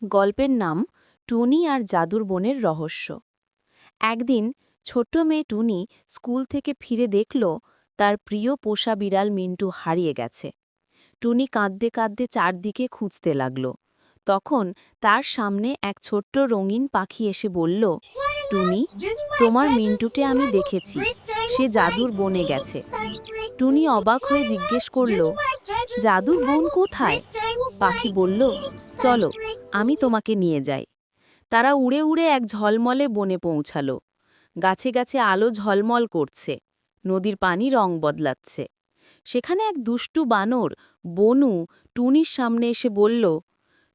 গল্পের নাম টুনি আর জাদুর বনের রহস্য। একদিন ছোট্ট মেয়ে টুনি স্কুল থেকে ফিরে দেখল তার প্রিয় পোষা বিড়াল মিন্টু হারিয়ে গেছে। টুনি কাঁদতে কাঁদতে চারদিকে খুঁজতে লাগল। তখন তার সামনে এক ছোট্ট রঙিন পাখি এসে বলল, টুনি, তোমার মিন্টুটে আমি দেখেছি, সে জাদুর বনে গেছে। টুনি অবাক হয়ে জিজ্ঞেস করল, জাদুর বন কোথায়? পাখি বলল, চলো, আমি তোমাকে নিয়ে যাই। তারা উড়ে উড়ে এক ঝলমলে বনে পৌঁছাল। গাছে গাছে আলো ঝলমল করছে, নদীর পানি রং বদলাচ্ছে। সেখানে এক দুষ্টু বানর বনু টুনির সামনে এসে বলল,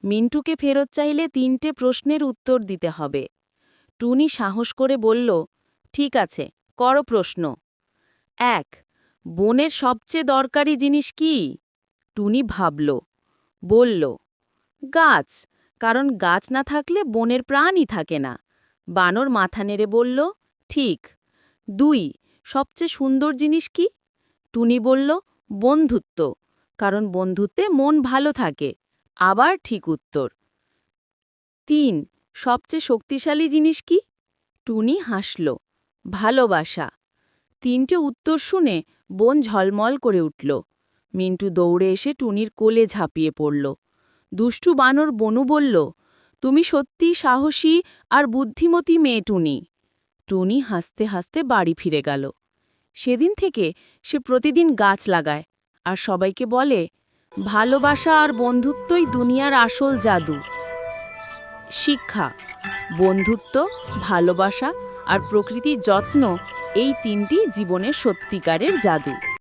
মিন্টুকে ফেরত চাইলে 3টে প্রশ্নের উত্তর দিতে হবে। টুনি সাহস করে বলল, ঠিক আছে, করো প্রশ্ন। 1. বনের সবচেয়ে দরকারি জিনিস কি? টুনি ভাবল, বলল, গাছ, কারণ গাছ না থাকলে বনের প্রাণই থাকে না। বানর মাথা নেড়ে বলল, ঠিক। 2. সবচেয়ে সুন্দর জিনিস কি? টুনি বলল, বন্ধুত্ব, কারণ বন্ধুত্বে মন ভালো থাকে। আবার ঠিক উত্তর। 3. সবচেয়ে শক্তিশালী জিনিস কি? টুনি হাসল, ভালোবাসা। 3টে উত্তর শুনে বন ঝলমল করে উঠল। মিন্টু দৌড়ে এসে টুনির কোলে ঝাঁপিয়ে পড়ল। দুষ্টু বানর বনু বলল, তুমি সত্যি সাহসী আর বুদ্ধিমতী মেয়ে টুনি। টুনি হাসতে হাসতে বাড়ি ফিরে গেল। সেদিন থেকে সে প্রতিদিন গাছ লাগায় আর সবাইকে বলে, ভালোবাসা আর বন্ধুত্বই দুনিয়ার আসল জাদু। শিক্ষা: বন্ধুত্ব, ভালোবাসা আর প্রকৃতির যত্ন, এই 3টি জীবনের সত্যিকারের জাদু।